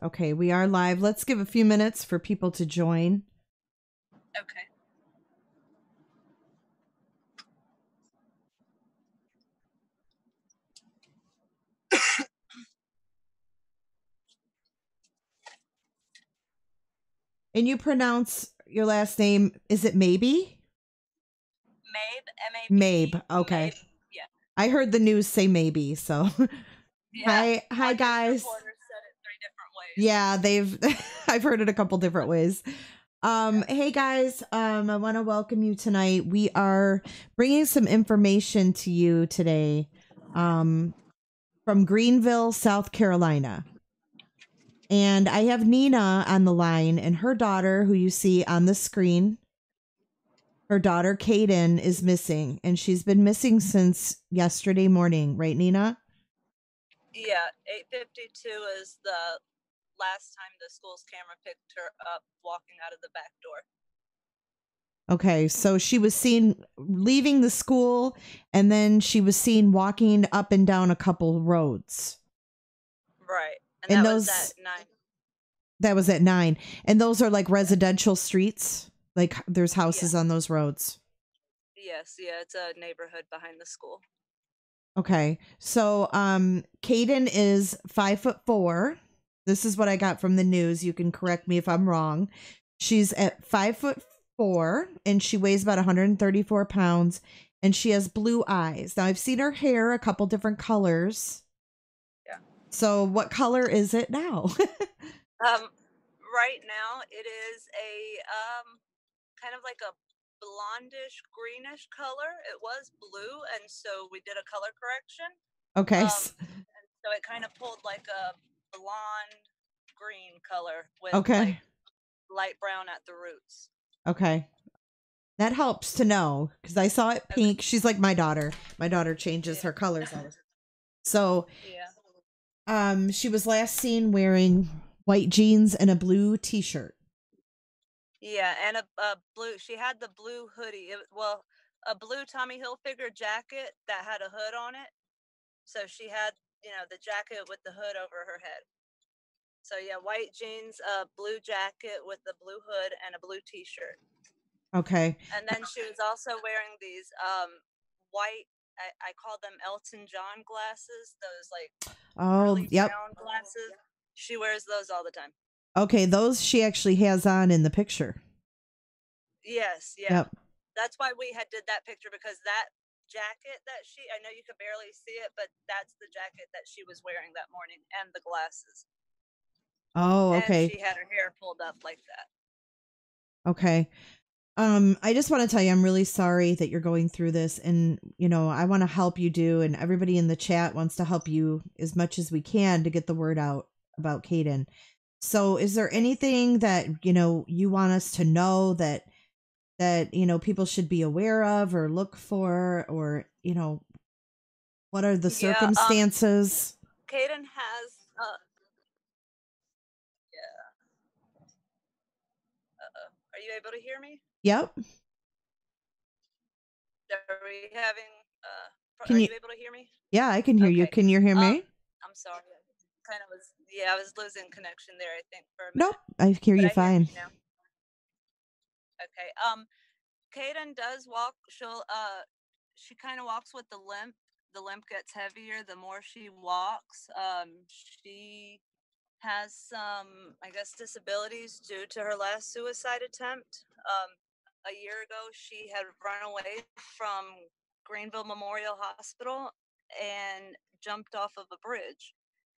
Okay, we are live. Let's give a few minutes for people to join. Okay. And you pronounce your last name, is it Mabe? Mabe, M-A-B-E. Mabe, okay. Mabe. Yeah. I heard the news say maybe, so. Yeah. Hi guys. Reporters said it 3 different ways. Yeah, I've heard it a couple different ways. Hey guys, I want to welcome you tonight. We are bringing some information to you today from Greenville, South Carolina. And I have Nina on the line, and her daughter, who you see on the screen, her daughter Kaden is missing, and she's been missing since yesterday morning, right, Nina? Yeah, 8:52 is the last time the school's camera picked her up walking out of the back door. Okay, so she was seen leaving the school, and then she was seen walking up and down a couple roads. Right. And that was at 9. That was at 9. And those are like residential streets? Like there's houses on those roads? Yes, yeah, it's a neighborhood behind the school. Okay. So Kaden is 5'4". This is what I got from the news. You can correct me if I'm wrong. She's at 5'4", and she weighs about 134 pounds, and she has blue eyes. Now I've seen her hair a couple different colors. Yeah. So what color is it now? Right now it is a kind of like a blondish greenish color. It was blue, and so we did a color correction. Okay. And so it kind of pulled like a blonde green color with like light brown at the roots. Okay. That helps to know, because I saw it pink. Okay. She's like my daughter. My daughter changes her colors all the time. So she was last seen wearing white jeans and a blue t-shirt. Yeah, and a blue, she had the blue hoodie. A blue Tommy Hilfiger jacket that had a hood on it. So she had, the jacket with the hood over her head. So yeah, white jeans, a blue jacket with the blue hood, and a blue t-shirt. Okay. And then she was also wearing these white, I call them Elton John glasses, those like really brown glasses. She wears those all the time. Okay, those she actually has on in the picture. Yes, yeah. Yep. That's why we did that picture, because that jacket that I know you could barely see it, but that's the jacket that she was wearing that morning, and the glasses. Oh, okay. And she had her hair pulled up like that. Okay. I just want to tell you, I'm really sorry that you're going through this, and I want to help you and everybody in the chat wants to help you as much as we can to get the word out about Kaden. So is there anything that, you want us to know that people should be aware of or look for, or, what are the circumstances? Kaden has, are you able to hear me? Yep. Are we having, are you able to hear me? Yeah, I can hear you. Can you hear me? I'm sorry. I was losing connection there, I think, for a Nope, minute. I hear you fine. Hear you now. Okay. Kaden does walk. She kind of walks with the limp. The limp gets heavier the more she walks. She has some, I guess, disabilities due to her last suicide attempt. A year ago, she had run away from Greenville Memorial Hospital and jumped off of a bridge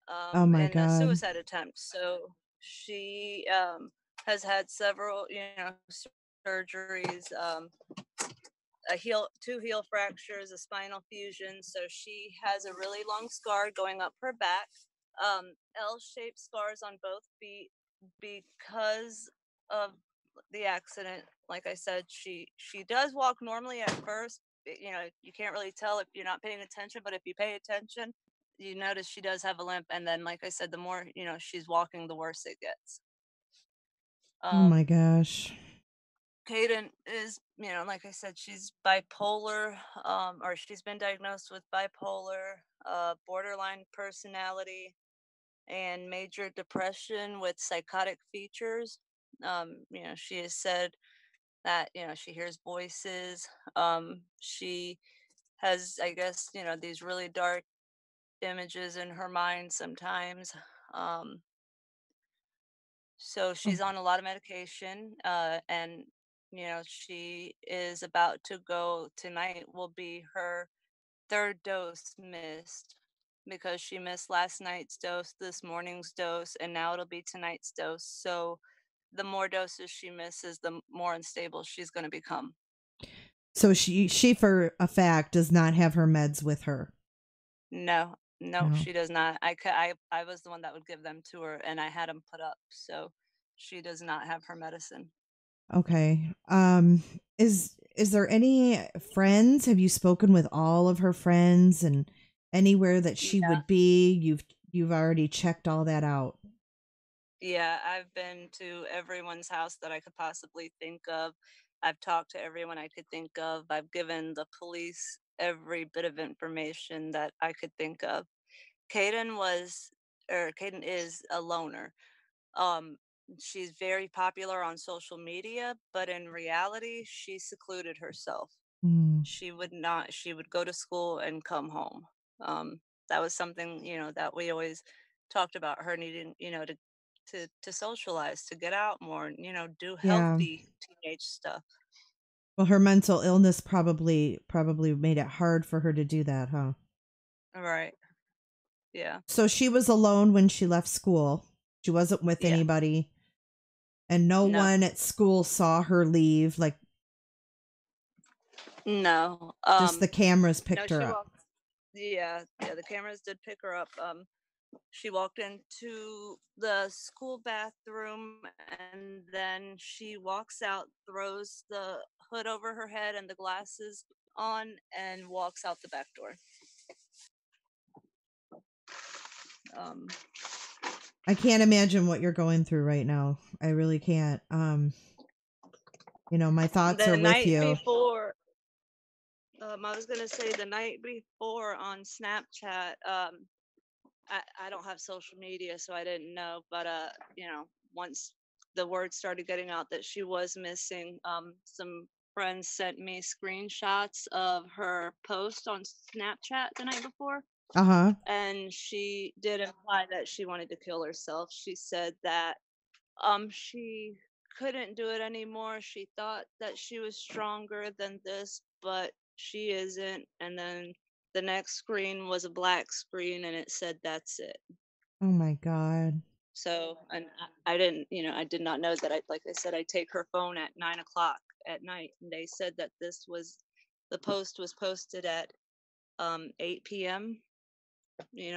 Oh my in God. a suicide attempt. So she has had several, surgeries, two heel fractures, a spinal fusion. So she has a really long scar going up her back, L-shaped scars on both feet because of the accident. Like I said, she does walk normally at first. You can't really tell if you're not paying attention, but if you pay attention, you notice she does have a limp. And then, like I said, the more she's walking, the worse it gets. Oh my gosh. Kaden is, like I said, she's bipolar, or she's been diagnosed with bipolar, borderline personality, and major depression with psychotic features. She has said that, she hears voices. She has, I guess, these really dark images in her mind sometimes. Um, so Oh, she's on a lot of medication, and she is about to go tonight. Will be her third dose missed because she missed last night's dose, this morning's dose, and now it'll be tonight's dose. So the more doses she misses, the more unstable she's going to become. so she for a fact does not have her meds with her. No, no, No. she does not. I was the one that would give them to her, and I had them put up. So she does not have her medicine. Okay. Is there any friends? Have you spoken with all of her friends and anywhere that she Yeah, would be? You've already checked all that out. yeah. I've been to everyone's house that I could possibly think of. I've talked to everyone I could think of. I've given the police every bit of information that I could think of. Kaden was, or Kaden is a loner. Um, she's very popular on social media, but in reality, she secluded herself. Mm, She would go to school and come home. That was something, that we always talked about her needing, to socialize, to get out more, and, do yeah. healthy teenage stuff. Well, her mental illness probably made it hard for her to do that, huh? Right. Yeah. So she was alone when she left school. She wasn't with Yeah. anybody, and no No. one at school saw her leave. Like No. just the cameras No, picked her she up. walked. Yeah, yeah, the cameras did pick her up. She walked into the school bathroom, and then she walks out, throws the hood over her head and the glasses on, and walks out the back door. Um, I can't imagine what you're going through right now. I really can't. My thoughts the are with night you. before, I was gonna say the night before on Snapchat. I don't have social media, so I didn't know. But once the word started getting out that she was missing, some friends sent me screenshots of her post on Snapchat the night before, Uh-huh. and she did imply that she wanted to kill herself. She said that she couldn't do it anymore. She thought that she was stronger than this, but she isn't. And then the next screen was a black screen, and it said that's it. Oh my god. So, and I didn't, I did not know that. Like I said, I take her phone at 9 o'clock at night, and they said that the post was posted at 8 p.m.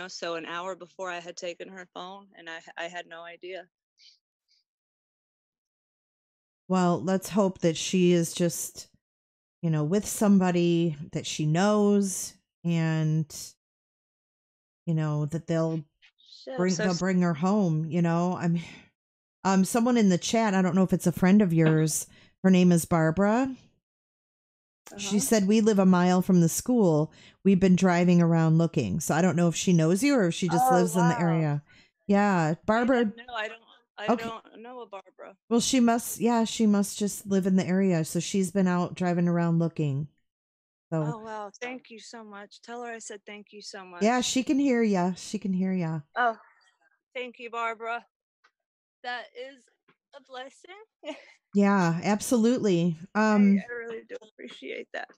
So an hour before I had taken her phone, and I had no idea. Well, let's hope that she is just, with somebody that she knows, and that they'll So, so bring her home, someone in the chat, I don't know if it's a friend of yours. Her name is Barbara. She uh-huh. said, "We live a mile from the school. We've been driving around looking." So I don't know if she knows you or if she just Oh lives in the wow. area. Yeah, Yeah, Barbara. no, I don't. I Okay. don't know a Barbara. Well, she must just live in the area. So she's been out driving around looking. So, Oh wow, thank you so much. Tell her I said thank you so yeah, much. she can hear ya. She can hear ya. Oh, thank you, Barbara. That is a blessing. Yeah, absolutely. I really do appreciate that.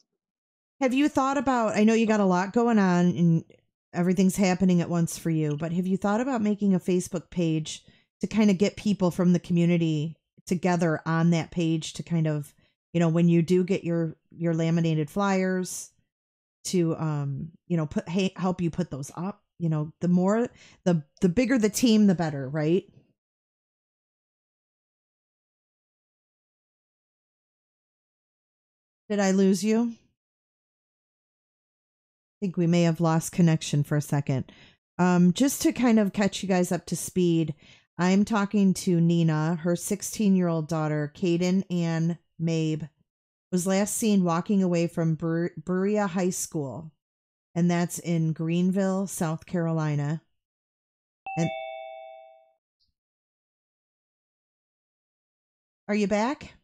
Have you thought about, I know you got a lot going on and everything's happening at once for you, but have you thought about making a Facebook page to kind of get people from the community together on that page to kind of, when you do get your laminated flyers to help you put those up, the more the bigger the team, the better, right? Did I lose you? Think we may have lost connection for a second. Just to kind of catch you guys up to speed, I'm talking to Nina. Her 16-year-old daughter, Kaden and Mabe, was last seen walking away from Berea High School, and that's in Greenville, South Carolina. And are you back?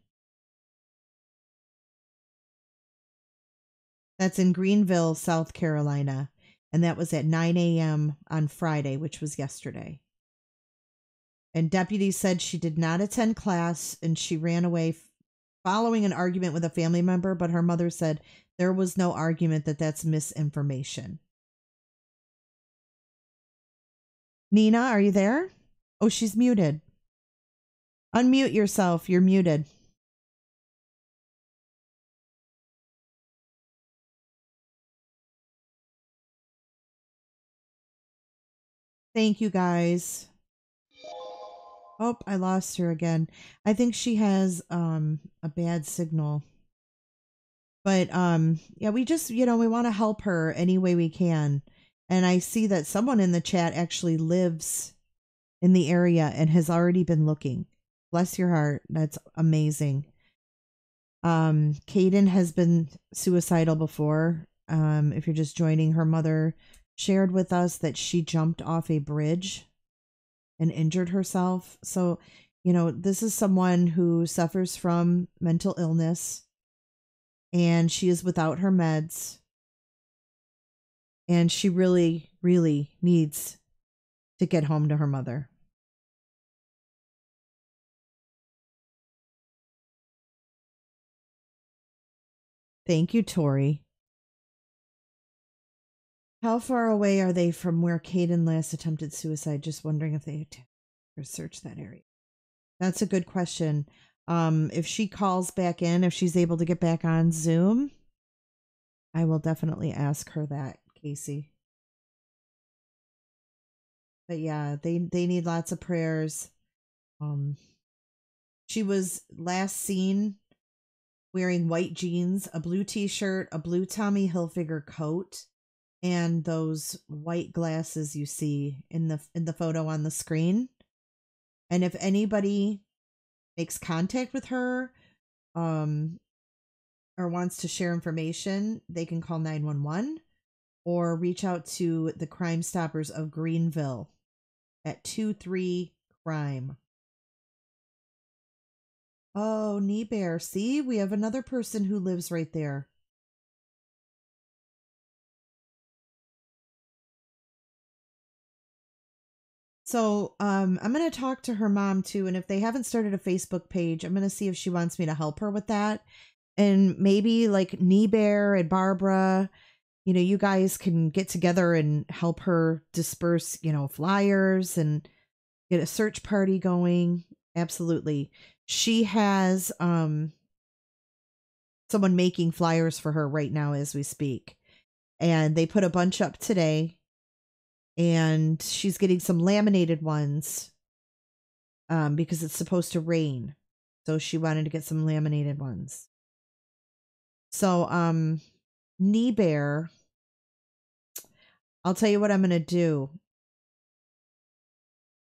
That's in Greenville, South Carolina, and that was at 9 a.m. on Friday, which was yesterday. And deputies said she did not attend class and she ran away following an argument with a family member, but her mother said there was no argument, that's misinformation. Nina, are you there? Oh, she's muted. Unmute yourself. You're muted. Thank you, guys. Oh, I lost her again. I think she has a bad signal. But yeah, we just, we want to help her any way we can. And I see that someone in the chat actually lives in the area and has already been looking. Bless your heart. That's amazing. Kaden has been suicidal before. If you're just joining, her mother shared with us that she jumped off a bridge and injured herself. So, this is someone who suffers from mental illness and she is without her meds. And she really, really needs to get home to her mother. Thank you, Tori. How far away are they from where Kaden last attempted suicide? Just wondering if they search that area. That's a good question. If she calls back in, if she's able to get back on Zoom, I will definitely ask her that, Casey. But yeah, they need lots of prayers. She was last seen wearing white jeans, a blue t-shirt, a blue Tommy Hilfiger coat, and those white glasses you see in the photo on the screen. And if anybody makes contact with her or wants to share information, they can call 911 or reach out to the Crime Stoppers of Greenville at 23 Crime. Oh, Knee Bear. See, we have another person who lives right there. So I'm going to talk to her mom too. And if they haven't started a Facebook page, I'm going to see if she wants me to help her with that. And maybe like Knee Bear and Barbara, you guys can get together and help her disperse, flyers and get a search party going. Absolutely. She has someone making flyers for her right now as we speak. And they put a bunch up today. And she's getting some laminated ones because it's supposed to rain. So she wanted to get some laminated ones. So, Knee Bear, I'll tell you what I'm going to do.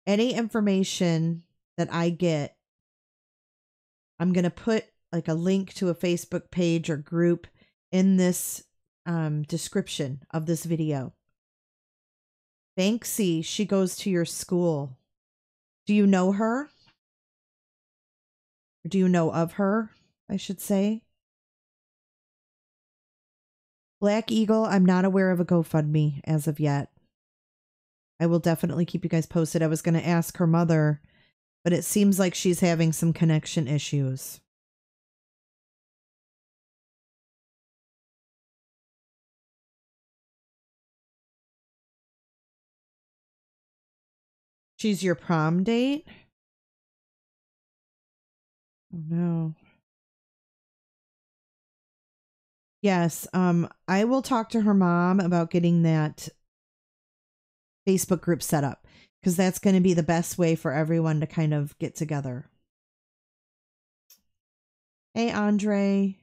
Any information that I get, I'm going to put like a link to a Facebook page or group in this description of this video. Banksy, she goes to your school. Do you know her? Or do you know of her, I should say? Black Eagle, I'm not aware of a GoFundMe as of yet. I will definitely keep you guys posted. I was going to ask her mother, but it seems like she's having some connection issues. She's your prom date? Oh, no. Yes, I will talk to her mom about getting that Facebook group set up because that's going to be the best way for everyone to kind of get together. Hey, Andre.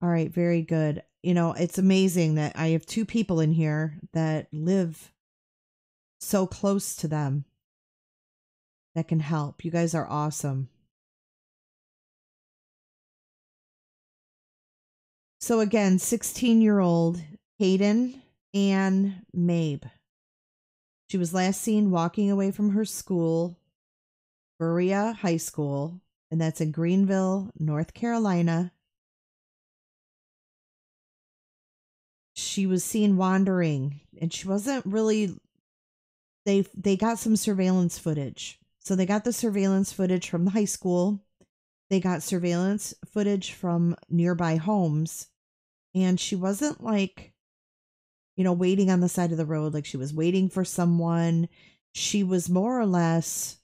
All right, very good. It's amazing that I have two people in here that live so close to them that can help. You guys are awesome. So again, 16-year-old Kaden and Mabe. She was last seen walking away from her school, Berea High School, and that's in Greenville, North Carolina. She was seen wandering, and she wasn't really. They got some surveillance footage. So they got the surveillance footage from the high school. They got surveillance footage from nearby homes, and she wasn't like, waiting on the side of the road like she was waiting for someone. She was more or less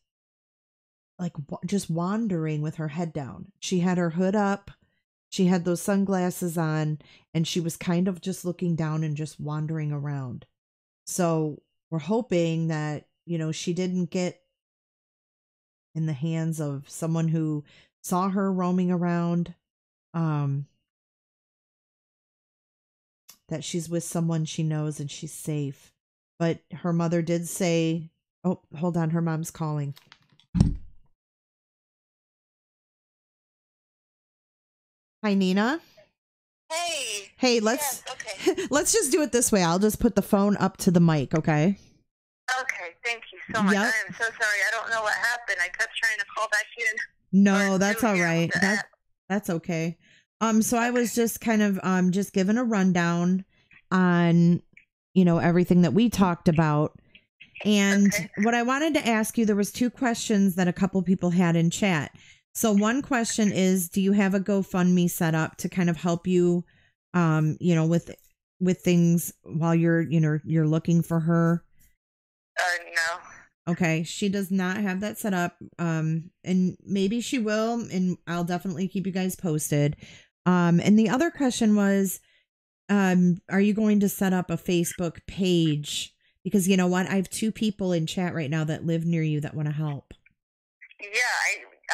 like just wandering with her head down. She had her hood up. She had those sunglasses on, and she was kind of just looking down and just wandering around. So we're hoping that, she didn't get in the hands of someone who saw her roaming around, that she's with someone she knows and she's safe. But her mother did say, oh, hold on, her mom's calling. Hi, Nina. Hey, let's let's just do it this way. I'll just put the phone up to the mic, okay? Okay, thank you so much. Yep. I am so sorry. I don't know what happened. I kept trying to call back in. No, that's all right. That's okay. So I was just kind of just giving a rundown on, everything that we talked about. And what I wanted to ask you, there was 2 questions that a couple people had in chat. So one question is, do you have a GoFundMe set up to kind of help you, with things while you're looking for her? No. Okay, she does not have that set up. And maybe she will, and I'll definitely keep you guys posted. And the other question was, are you going to set up a Facebook page? Because you know what? I have 2 people in chat right now that live near you that want to help. Yeah,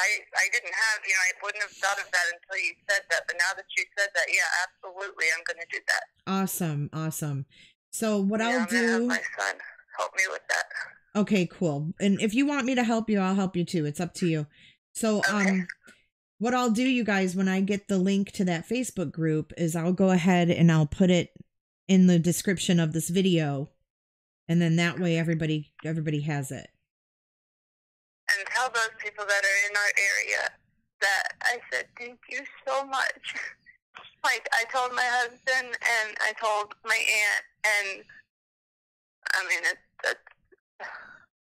I didn't have, I wouldn't have thought of that until you said that. But now that you said that, yeah, absolutely, I'm going to do that. Awesome. So what I'll do... I'm going to have my son help me with that. Okay, cool. And if you want me to help you, I'll help you too. It's up to you. So, what I'll do, you guys, when I get the link to that Facebook group is I'll go ahead and I'll put it in the description of this video. And then that way everybody has it. And tell those people that are in our area that I said thank you so much. Like, I told my husband and I told my aunt, and I mean,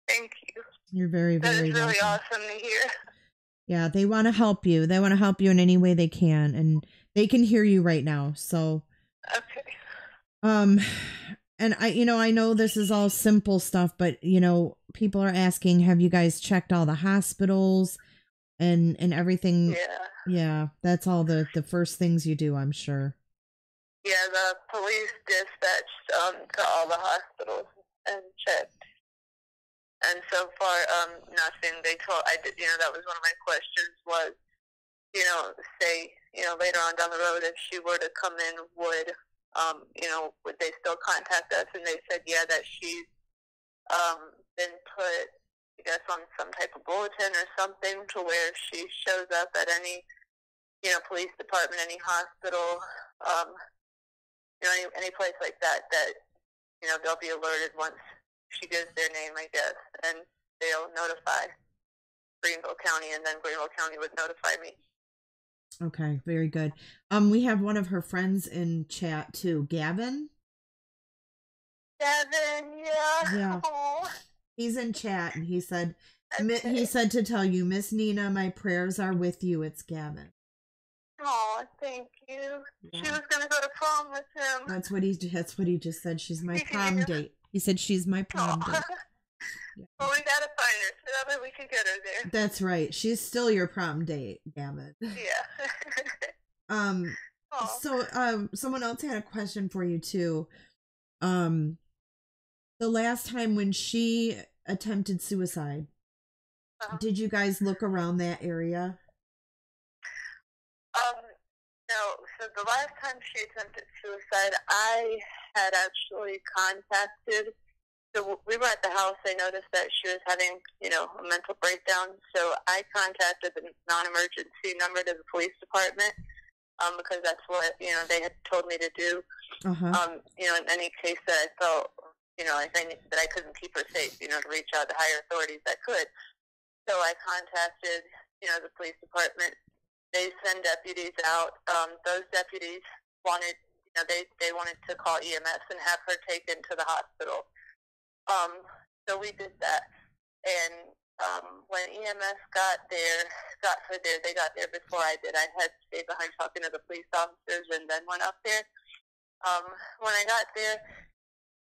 thank you. You're very, very welcome. That is really awesome to hear. Yeah, they want to help you. They want to help you in any way they can, and they can hear you right now. So, okay. And I know this is all simple stuff, but people are asking, have you guys checked all the hospitals and everything? Yeah, that's all the first things you do, I'm sure. Yeah, the police dispatched to all the hospitals and checked. And so far, nothing. They told, that was one of my questions was, say, later on down the road, if she were to come in, would they still contact us? And they said, yeah, that she's been put, I guess, on some type of bulletin or something to where she shows up at any, police department, any hospital, any place like that, they'll be alerted once she gives their name, I guess, and they'll notify Greenville County, and then Greenville County would notify me. Okay, very good. We have one of her friends in chat too, Gavin. Gavin, yeah. Yeah. Aww. He's in chat, and he said to tell you, Miss Nina, my prayers are with you. It's Gavin. Oh, thank you. Yeah. She was gonna go to prom with him. That's what he just said. She's my prom date. He said she's my prom date. Yeah. Well, we gotta find her so that way we can get her there. That's right. She's still your prom date, Gavin. Yeah. So someone else had a question for you too. The last time when she attempted suicide, did you guys look around that area? No. So the last time she attempted suicide, I had actually contacted So we were at the house. I noticed that she was having, a mental breakdown. So I contacted the non-emergency number to the police department because that's what, they had told me to do. In any case that I felt, that I couldn't keep her safe, to reach out to higher authorities that could. So I contacted, the police department. They send deputies out. Those deputies wanted, they wanted to call EMS and have her taken to the hospital. So we did that. And when EMS got her there, they got there before I did. I had stayed behind talking to the police officers and then went up there. When I got there,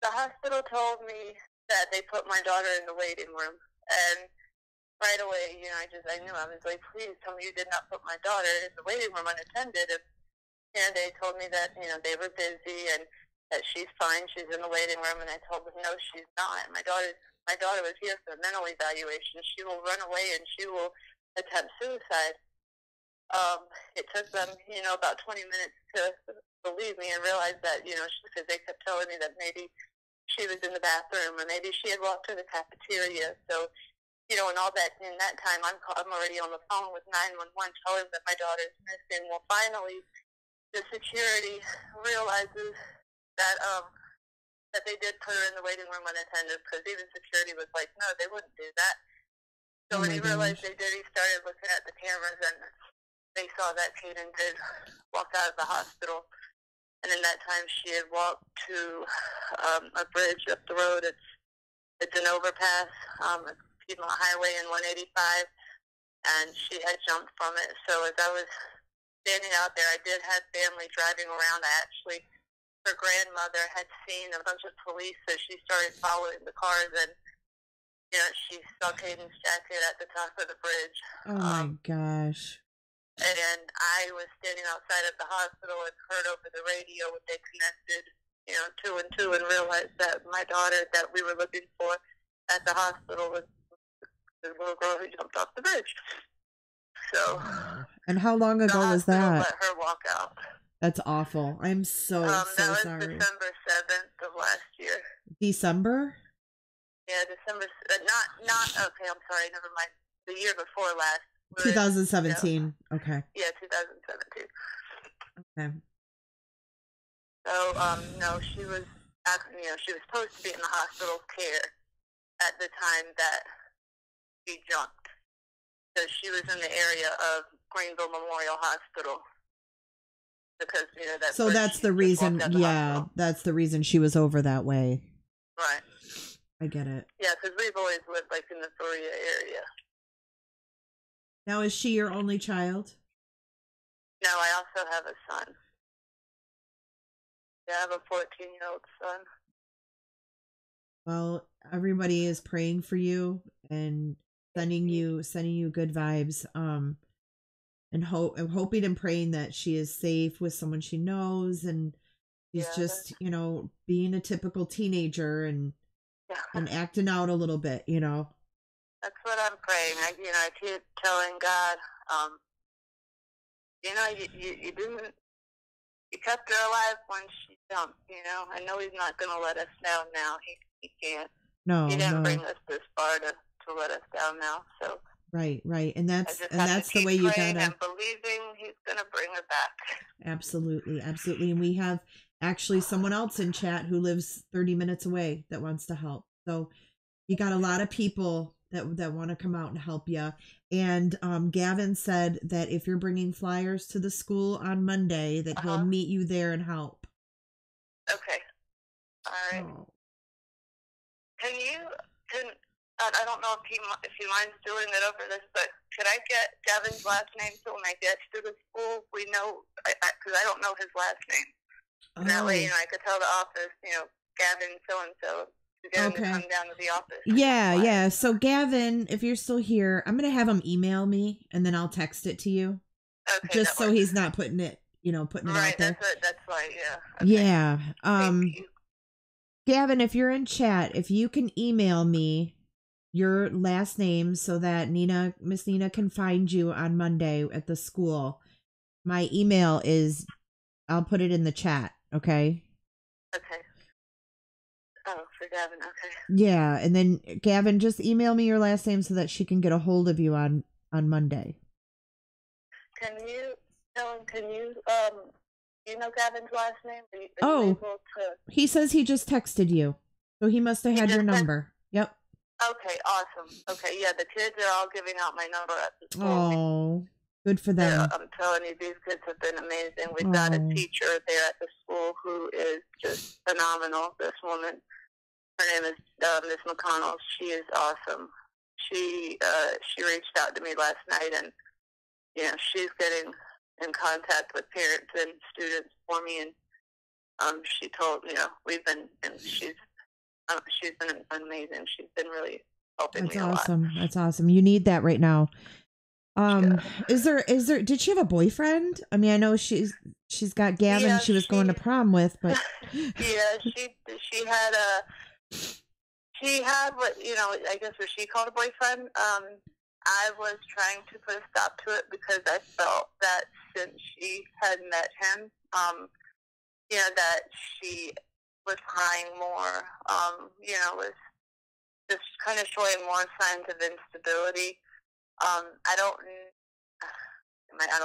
the hospital told me that they put my daughter in the waiting room. And right away, I knew. I was like, please tell me you did not put my daughter in the waiting room unattended. And they told me that, they were busy and that she's fine. She's in the waiting room. And I told them, no, she's not. My daughter was here for a mental evaluation. She will run away and she will attempt suicide. It took them, about 20 minutes to believe me and realize that, because they kept telling me that maybe she was in the bathroom or maybe she had walked to the cafeteria. So, and all that, in that time, I'm already on the phone with 911 telling them my daughter's missing. Well, finally, the security realizes that that they did put her in the waiting room unattended, because even security was like, no, they wouldn't do that. So when he realized they did, he started looking at the cameras, and they saw that Kaden did walk out of the hospital. And in that time, she had walked to a bridge up the road. It's an overpass, a Piedmont Highway in 185, and she had jumped from it. So as I was standing out there, I did have family driving around. Her grandmother had seen a bunch of police, so she started following the cars, and she saw Kaden's jacket at the top of the bridge. Oh my gosh! And I was standing outside of the hospital and heard over the radio what they connected, 2 and 2, and realized that my daughter that we were looking for at the hospital was the little girl who jumped off the bridge. So. And how long ago was that? Let her walk out. That's awful. I'm so that was sorry. December 7th of last year. December? Yeah, December. Not. Okay, I'm sorry. Never mind. The year before last. 2017. Okay. Yeah, 2017. Okay. So, no, she was. She was supposed to be in the hospital care at the time that she jumped. So she was in the area of Greenville Memorial Hospital. Because, that's the reason, that's the reason she was over that way. Right. I get it. Yeah, because we've always lived, in the Berea area. Now, is she your only child? No, I also have a son. Yeah, I have a 14-year-old son. Well, everybody is praying for you and sending you good vibes. And hoping and praying that she is safe with someone she knows, and she's just, being a typical teenager and acting out a little bit, That's what I'm praying. I keep telling God, you kept her alive when she jumped, I know he's not going to let us down now. He can't. No, he didn't bring us this far to let us down now, so. Right. And that's the way you gotta. And believing he's gonna bring her back. Absolutely. And we have actually someone else in chat who lives 30 minutes away that wants to help. So you got a lot of people that want to come out and help you. And Gavin said that if you're bringing flyers to the school on Monday, that he'll meet you there and help. Okay. All right. Oh. I don't know if he minds doing it over this, but could I get Gavin's last name so when I get to the school, we know, because I don't know his last name. And that way, I could tell the office, Gavin so-and-so, to get him to come down to the office. Yeah. So Gavin, if you're still here, I'm going to have him email me, and then I'll text it to you. Okay. Just so he's not putting it out there. Right, that's why, yeah. Okay. Yeah. Thank you. Gavin, if you're in chat, if you can email me your last name so that Miss Nina can find you on Monday at the school. My email is, I'll put it in the chat. Okay. Okay. Oh, for Gavin. Okay. Yeah, and then Gavin, just email me your last name so that she can get a hold of you on Monday. Can you, Ellen? Can you know Gavin's last name? Are you able to? He says he just texted you, so he must have had your number. Yep. Okay, awesome. Okay, yeah, the kids are all giving out my number at the school. Oh, good for them. Yeah, I'm telling you, these kids have been amazing. We've got a teacher there at the school who is just phenomenal. This woman, her name is Miss McConnell. She is awesome. She reached out to me last night, and she's getting in contact with parents and students for me, and she told we've been, and she's been amazing. She's been really helping me a lot. That's awesome. You need that right now. Is there did she have a boyfriend? I mean, I know she's got Gavin. Yeah, she was going to prom with, but yeah, she had what I guess what she called a boyfriend. I was trying to put a stop to it because I felt that since she had met him, that she was crying more, was just kind of showing more signs of instability. I don't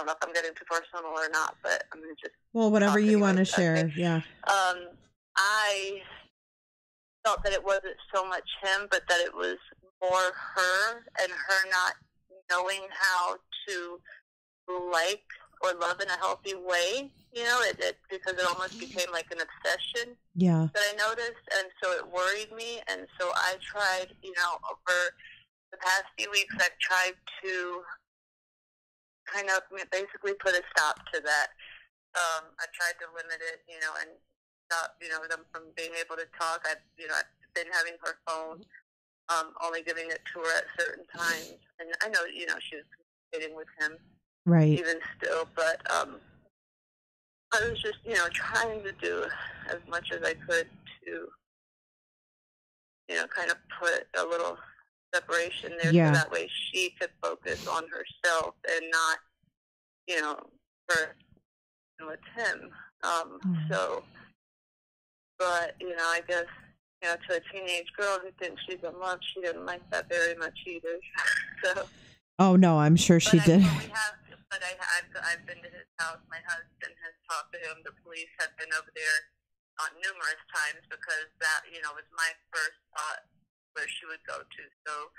know if I'm getting too personal or not, but I'm going to just... Well, whatever you want to share, yeah. I felt that it wasn't so much him, but that it was more her and her not knowing how to like or love in a healthy way, because it almost became like an obsession that I noticed, and so it worried me, and so I tried, over the past few weeks, I've tried to kind of basically put a stop to that. I tried to limit it, and stop, them from being able to talk. I've been having her phone, only giving it to her at certain times, and I know, she was communicating with him, right, even still, but I was just, trying to do as much as I could to, kind of put a little separation there, so that way she could focus on herself and not, her with him. So, but, I guess, to a teenage girl who thinks she's in love, she didn't like that very much either. So. Oh no, I'm sure she did. I've been to his house. My husband has talked to him. The police have been over there numerous times because that, was my first thought where she would go to. So,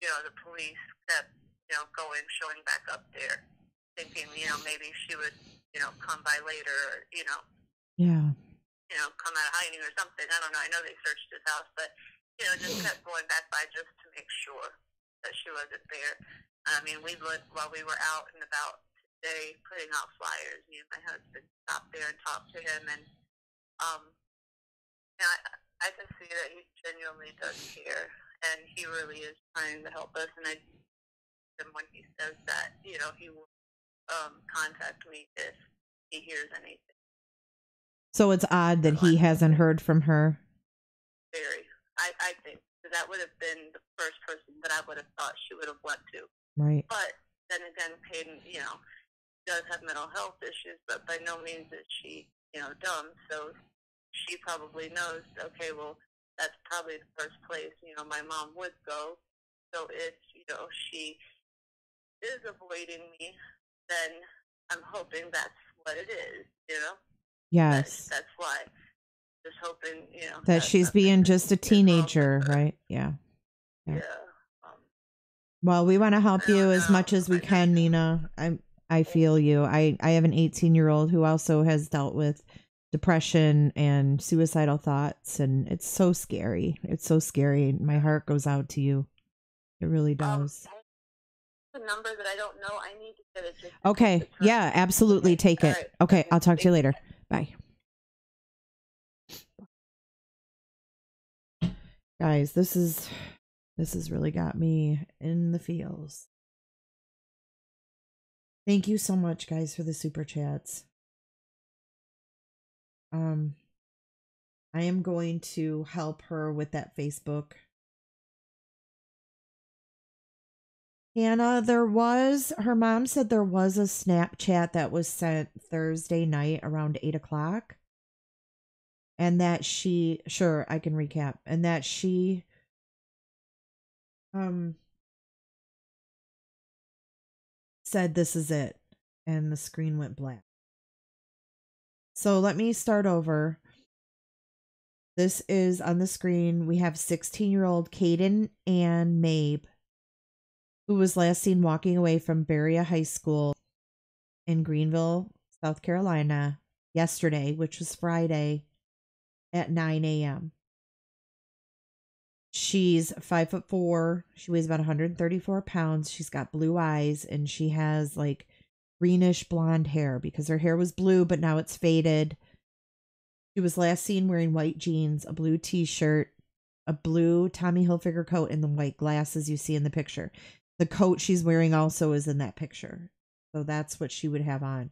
the police kept, showing back up there, thinking, maybe she would, come by later, or, come out of hiding or something. I don't know. I know they searched his house, but, just kept going back by just to make sure that she wasn't there. I mean, we looked while we were out and about today putting out flyers. Me and my husband stopped there and talked to him, and I can see that he genuinely does care, and he really is trying to help us. And when he says that, he will contact me if he hears anything. So it's odd that he hasn't heard from her. Very, I think that would have been the first person that I would have thought she would have went to. Right. But then again, Kaden, does have mental health issues, but by no means is she, dumb. So she probably knows, okay, well, that's probably the first place, my mom would go. So if, she is avoiding me, then I'm hoping that's what it is, Yes. That's why. Just hoping, that she's being just a teenager, right? Yeah. Well, we want to help you as much as we can, Nina. I feel you. I have an 18-year-old who also has dealt with depression and suicidal thoughts, and it's so scary. It's so scary. My heart goes out to you. It really does. The number that I don't know, I need to get it. Okay. Yeah, absolutely. Take it. Right. Okay. I'll talk to you later. Bye. Guys, this has really got me in the feels. Thank you so much, guys, for the super chats. I am going to help her with that Facebook. Hannah, her mom said there was a Snapchat that was sent Thursday night around 8 o'clock. and that she, sure, I can recap, and that she said this is it, and the screen went black. So let me start over. This is on the screen. We have 16-year-old Kaden and Mabe, who was last seen walking away from Berea High School in Greenville, South Carolina, yesterday, which was Friday, at 9 a.m. She's 5'4". She weighs about 134 pounds. She's got blue eyes, and she has like greenish blonde hair because her hair was blue, but now it's faded. She was last seen wearing white jeans, a blue t-shirt, a blue Tommy Hilfiger coat, and the white glasses you see in the picture. The coat she's wearing also is in that picture. So that's what she would have on.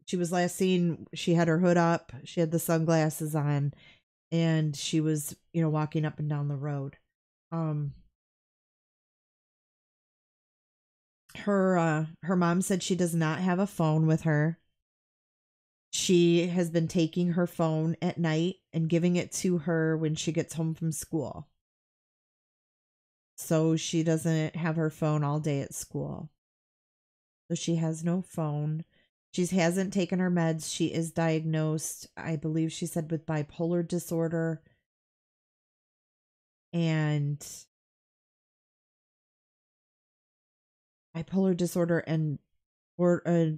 She was last seen, she had her hood up, she had the sunglasses on, and she was, walking up and down the road. Her mom said she does not have a phone with her. She has been taking her phone at night and giving it to her when she gets home from school. So she doesn't have her phone all day at school. So she has no phone. She hasn't taken her meds. She is diagnosed, I believe she said, with bipolar disorder and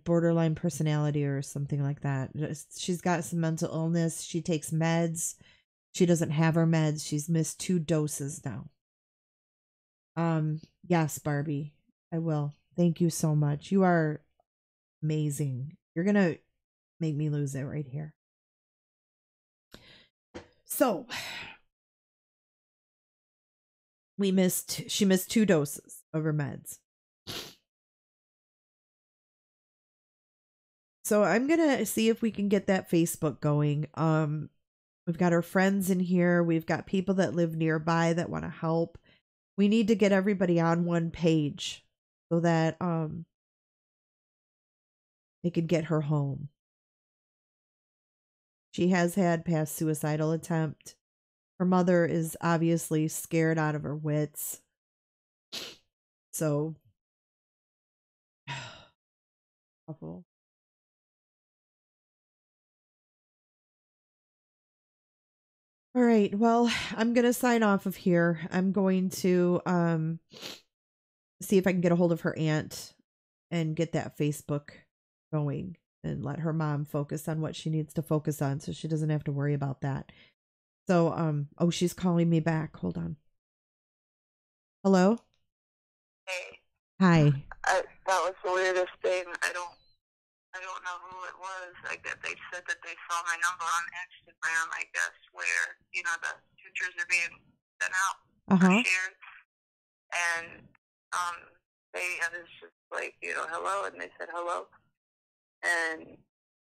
borderline personality or something like that. She's got some mental illness. She takes meds. She doesn't have her meds. She's missed 2 doses now. Yes, Barbie, I will. Thank you so much. You are amazing. You're going to make me lose it right here. So she missed 2 doses of her meds. So I'm going to see if we can get that Facebook going. We've got our friends in here. We've got people that live nearby that want to help. We need to get everybody on one page so that they could get her home. She has had past suicidal attempt. Her mother is obviously scared out of her wits. So awful. All right. Well, I'm going to sign off of here. I'm going to see if I can get a hold of her aunt and get that Facebook going and let her mom focus on what she needs to focus on so she doesn't have to worry about that. So, oh, she's calling me back. Hold on. Hello? Hey. Hi. That was the weirdest thing. I don't know who it was. I guess they said that they saw my number on Instagram, I guess, where, the pictures are being sent out or shared. And I was just like, hello, and they said hello. And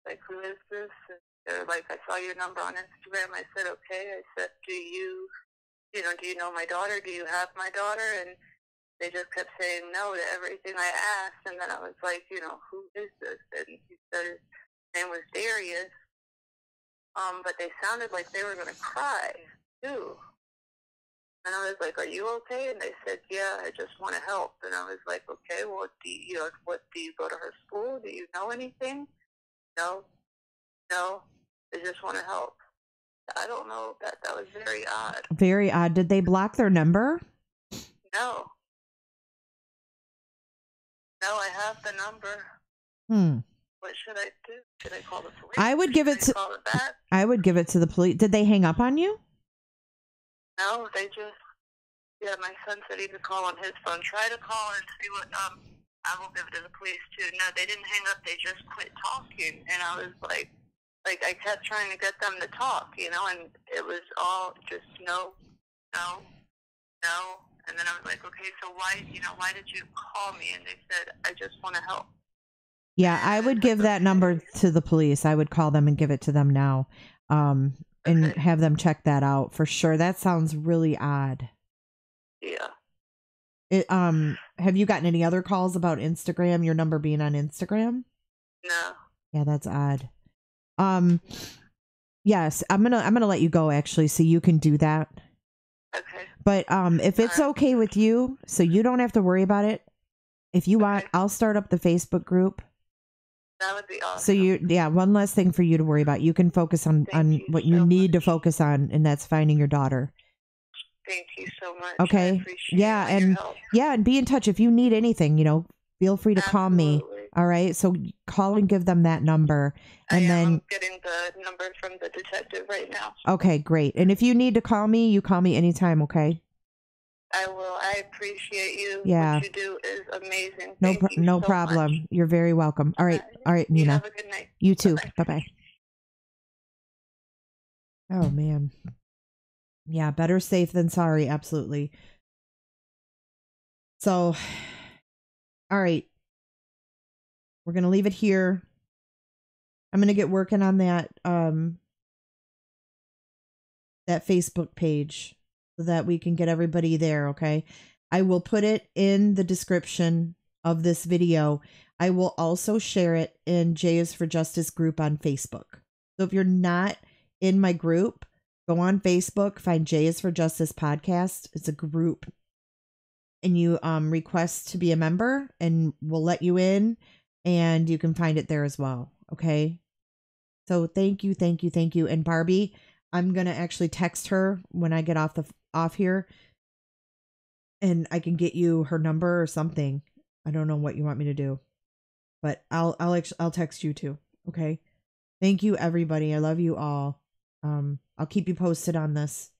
like, who is this? And they're like, I saw your number on Instagram. I said, okay. I said, do you know my daughter? Do you have my daughter? And they just kept saying no to everything I asked. And then I was like, who is this? And he said his name was Darius. But they sounded like they were going to cry, too. And I was like, are you okay? And they said, yeah, I just want to help. And I was like, okay, well, do you go to her school? Do you know anything? No. They just want to help. I don't know. That was very odd. Very odd. Did they block their number? No, I have the number. What should I do? Should I call the police? I would give it to. Call it back? I would give it to the police. Did they hang up on you? No, they just. Yeah, my son said he could call on his phone. Try to call and see what. I will give it to the police too. No, they didn't hang up. They just quit talking, and I was like I kept trying to get them to talk, and it was all just no. And then I was like, okay, so why did you call me? And they said, I just want to help. Yeah, I would give that number to the police. I would call them and give it to them now, and have them check that out for sure. That sounds really odd. Yeah. Have you gotten any other calls about Instagram? Your number being on Instagram? No. Yeah, that's odd. Yes, I'm gonna let you go actually, so you can do that. Okay. But if it's okay with you, so you don't have to worry about it. If you want, I'll start up the Facebook group. That would be awesome. So one less thing for you to worry about. You can focus on what you need to focus on, and that's finding your daughter. Thank you so much. Okay. I appreciate your help. And be in touch if you need anything. Feel free to call me. All right. So call and give them that number, and I'm getting the number from the detective right now. Okay, great. And if you need to call me, you call me anytime. Okay. I will. I appreciate you. Yeah. What you do is amazing. No problem. Much. You're very welcome. All right. All right, Nina. You have a good night. You too. Bye-bye. Oh, man. Yeah, better safe than sorry. Absolutely. So, all right. We're going to leave it here. I'm going to get working on that Facebook page so that we can get everybody there, okay? I will put it in the description of this video. I will also share it in J is for Justice group on Facebook. So if you're not in my group, go on Facebook, find J is for Justice podcast. It's a group, and you request to be a member, and we'll let you in, and you can find it there as well, okay? So thank you. And Barbie, I'm going to actually text her when I get off here, and I can get you her number or something. I don't know what you want me to do, but I'll text you too. Okay. Thank you, everybody. I love you all. I'll keep you posted on this.